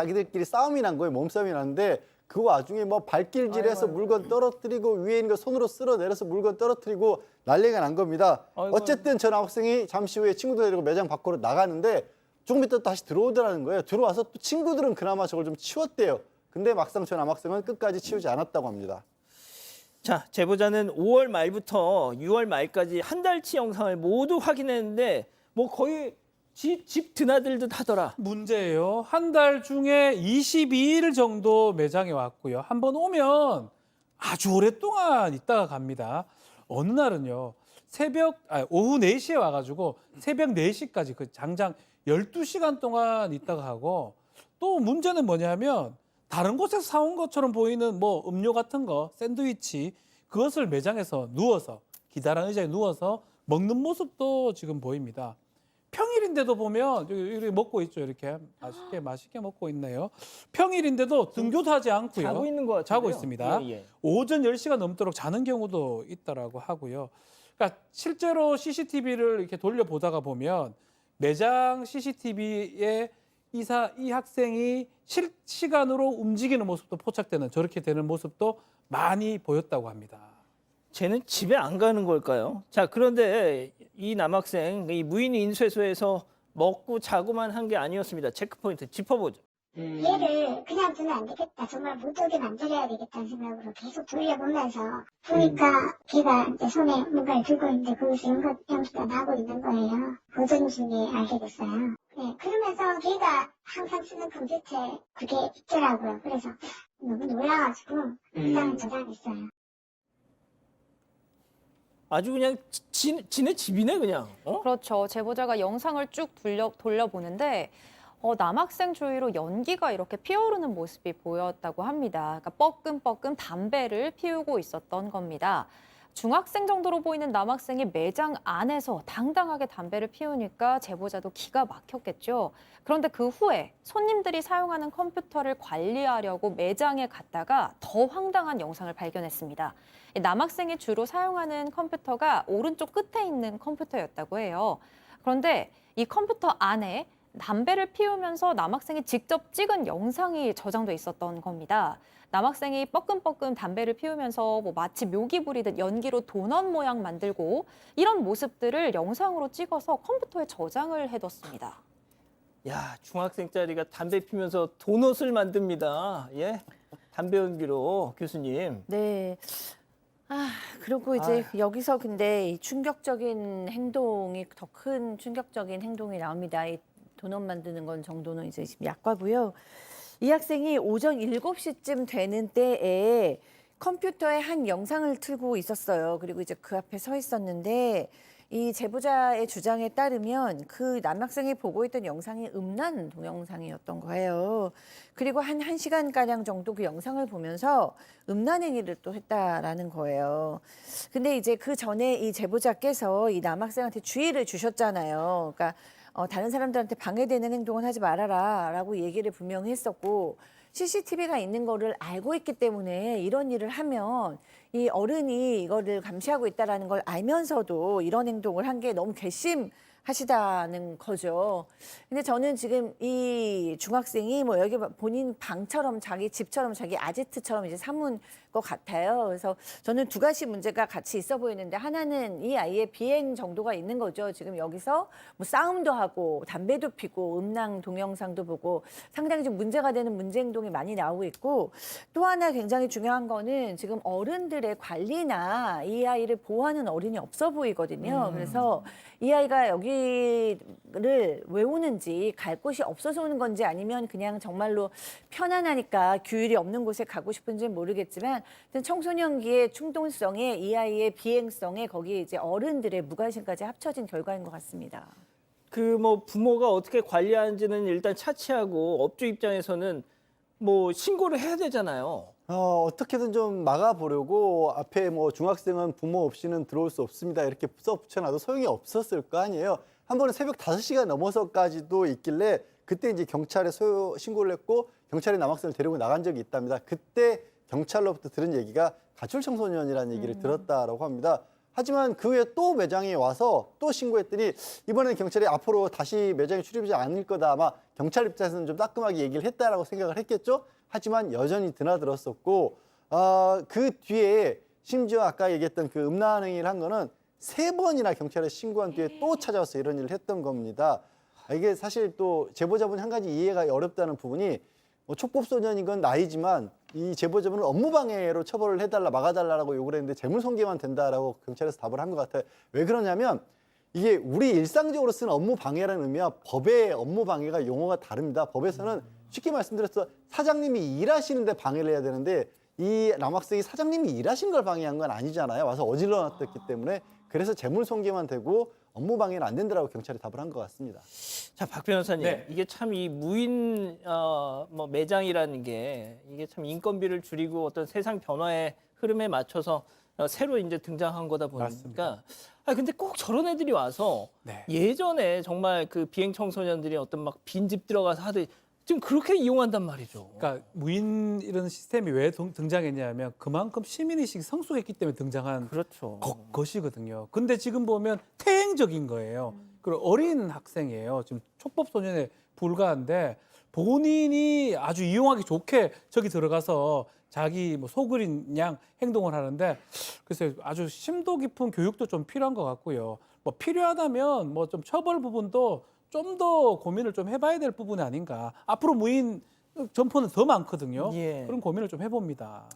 자기들끼리 싸움이 난 거예요. 몸싸움이 났는데 그 와중에 뭐 발길질해서 물건 떨어뜨리고 위에 있는 거 손으로 쓸어내려서 물건 떨어뜨리고 난리가 난 겁니다. 어쨌든 저 남학생이 잠시 후에 친구들 데리고 매장 밖으로 나가는데 조금 있다 다시 들어오더라는 거예요. 들어와서 또 친구들은 그나마 저걸 좀 치웠대요. 근데 막상 저 남학생은 끝까지 치우지 않았다고 합니다. 자, 제보자는 5월 말부터 6월 말까지 한 달치 영상을 모두 확인했는데 뭐 거의 집 드나들듯 하더라. 문제예요. 한 달 중에 22일 정도 매장에 왔고요. 한번 오면 아주 오랫동안 있다가 갑니다. 어느 날은요. 오후 4시에 와가지고 새벽 4시까지 그 장장 12시간 동안 있다가 가고 또 문제는 뭐냐면 다른 곳에서 사온 것처럼 보이는 뭐 음료 같은 거, 샌드위치 그것을 매장에서 누워서 기다란 의자에 누워서 먹는 모습도 지금 보입니다. 평일인데도 보면 이렇게 먹고 있죠. 이렇게 맛있게 먹고 있네요. 평일인데도 등교도 하지 않고요. 자고 있는 것 같아요. 자고 있습니다. 예. 오전 10시가 넘도록 자는 경우도 있다라고 하고요. 그러니까 실제로 CCTV를 이렇게 돌려보다가 보면 매장 CCTV에 이 학생이 실시간으로 움직이는 모습도 포착되는 저렇게 되는 모습도 많이 보였다고 합니다. 쟤는 집에 안 가는 걸까요? 자, 그런데 이 남학생 이 무인 인쇄소에서 먹고 자고만 한 게 아니었습니다. 체크포인트 짚어보죠. 얘를 그냥 두면 안 되겠다. 정말 못 오게 만들어야 되겠다는 생각으로 계속 돌려보면서 보니까 걔가 이제 손에 뭔가를 들고 있는데 거기서 연기가 나고 있는 거예요. 보던 중에 알게 됐어요. 네, 그러면서 걔가 항상 쓰는 컴퓨터에 그게 있더라고요. 그래서 너무 놀라가지고 일단 저장했어요. 아주 그냥 지네 집이네 그냥. 그렇죠. 제보자가 영상을 쭉 돌려보는데 남학생 주위로 연기가 이렇게 피어오르는 모습이 보였다고 합니다. 그러니까 뻐끔뻐끔 담배를 피우고 있었던 겁니다. 중학생 정도로 보이는 남학생이 매장 안에서 당당하게 담배를 피우니까 제보자도 기가 막혔겠죠. 그런데 그 후에 손님들이 사용하는 컴퓨터를 관리하려고 매장에 갔다가 더 황당한 영상을 발견했습니다. 남학생이 주로 사용하는 컴퓨터가 오른쪽 끝에 있는 컴퓨터였다고 해요. 그런데 이 컴퓨터 안에 담배를 피우면서 남학생이 직접 찍은 영상이 저장돼 있었던 겁니다. 남학생이 뻐끔뻐끔 담배를 피우면서 마치 묘기 부리듯 연기로 도넛 모양 만들고 이런 모습들을 영상으로 찍어서 컴퓨터에 저장을 해뒀습니다. 야, 중학생짜리가 담배 피면서 도넛을 만듭니다. 예? 담배 연기로 교수님. 네. 그리고 이제 여기서 근데 이 충격적인 행동이 더 큰 충격적인 행동이 나옵니다. 이 도넛 만드는 건 정도는 이제 지금 약과고요. 이 학생이 오전 7시쯤 되는 때에 컴퓨터에 한 영상을 틀고 있었어요. 그리고 이제 그 앞에 서 있었는데 이 제보자의 주장에 따르면 그 남학생이 보고 있던 영상이 음란 동영상이었던 거예요. 그리고 한 1시간가량 정도 그 영상을 보면서 음란 행위를 또 했다라는 거예요. 근데 이제 그 전에 이 제보자께서 이 남학생한테 주의를 주셨잖아요. 그러니까 다른 사람들한테 방해되는 행동은 하지 말아라 라고 얘기를 분명히 했었고 CCTV가 있는 거를 알고 있기 때문에 이런 일을 하면 이 어른이 이거를 감시하고 있다는 걸 알면서도 이런 행동을 한 게 너무 괘씸하시다는 거죠. 근데 저는 지금 이 중학생이 뭐 여기 본인 방처럼 자기 집처럼 자기 아지트처럼 이제 삼은 것 같아요. 그래서 저는 두 가지 문제가 같이 있어 보이는데 하나는 이 아이의 비행 정도가 있는 거죠. 지금 여기서 뭐 싸움도 하고 담배도 피고 음란 동영상도 보고 상당히 좀 문제가 되는 문제 행동이 많이 나오고 있고 또 하나 굉장히 중요한 거는 지금 어른들의 관리나 이 아이를 보호하는 어른이 없어 보이거든요. 그래서 이 아이가 여기를 왜 오는지 갈 곳이 없어서 오는 건지 아니면 그냥 정말로 편안하니까 규율이 없는 곳에 가고 싶은지는 모르겠지만 청소년기의 충동성에 이 아이의 비행성에 거기에 이제 어른들의 무관심까지 합쳐진 결과인 것 같습니다. 그 뭐 부모가 어떻게 관리하는지는 일단 차치하고 업주 입장에서는 뭐 신고를 해야 되잖아요. 어떻게든 좀 막아보려고 앞에 뭐 중학생은 부모 없이는 들어올 수 없습니다. 이렇게 써 붙여놔도 소용이 없었을 거 아니에요. 한 번은 새벽 5시가 넘어서까지도 있길래 그때 이제 경찰에 신고를 했고 경찰이 남학생을 데리고 나간 적이 있답니다. 그때 경찰로부터 들은 얘기가 가출 청소년이라는 얘기를 들었다라고 합니다. 하지만 그 후에 또 매장에 와서 또 신고했더니 이번에는 경찰이 앞으로 다시 매장에 출입하지 않을 거다. 아마 경찰 입장에서는 좀 따끔하게 얘기를 했다라고 생각을 했겠죠. 하지만 여전히 드나들었었고 그 뒤에 심지어 아까 얘기했던 그 음란 행위를 한 거는 3번이나 경찰에 신고한 뒤에 또 찾아와서 이런 일을 했던 겁니다. 이게 사실 또 제보자분이 한 가지 이해가 어렵다는 부분이 촉법소년인 건 나이지만 이 제보자분은 업무방해로 처벌을 해달라 막아달라고 요구를 했는데 재물손괴만 된다라고 경찰에서 답을 한 것 같아요. 왜 그러냐면 이게 우리 일상적으로 쓰는 업무방해라는 의미와 법의 업무방해가 용어가 다릅니다. 법에서는 쉽게 말씀드려서 사장님이 일하시는데 방해를 해야 되는데 이 남학생이 사장님이 일하신 걸 방해한 건 아니잖아요. 와서 어질러 놨기 때문에 그래서 재물손괴만 되고 업무방해는 안 된다라고 경찰이 답을 한 것 같습니다. 자, 박 변호사님, 네. 이게 참 이 무인 뭐 매장이라는 게 이게 참 인건비를 줄이고 어떤 세상 변화의 흐름에 맞춰서 새로 이제 등장한 거다 보니까 맞습니다. 근데 꼭 저런 애들이 와서 네. 예전에 정말 그 비행 청소년들이 어떤 막 빈집 들어가서 하듯 지금 그렇게 이용한단 말이죠. 그러니까 무인 이런 시스템이 왜 등장했냐면 그만큼 시민의식이 성숙했기 때문에 등장한 그렇죠. 것이거든요. 근데 지금 보면 퇴행적인 거예요. 그리고 어린 학생이에요. 지금 촉법소년에 불과한데 본인이 아주 이용하기 좋게 저기 들어가서 자기 뭐 속으린 양 행동을 하는데 글쎄요, 아주 심도 깊은 교육도 좀 필요한 것 같고요. 뭐 필요하다면 뭐 좀 처벌 부분도 좀 더 고민을 좀 해봐야 될 부분이 아닌가. 앞으로 무인 점포는 더 많거든요. 예. 그런 고민을 좀 해봅니다.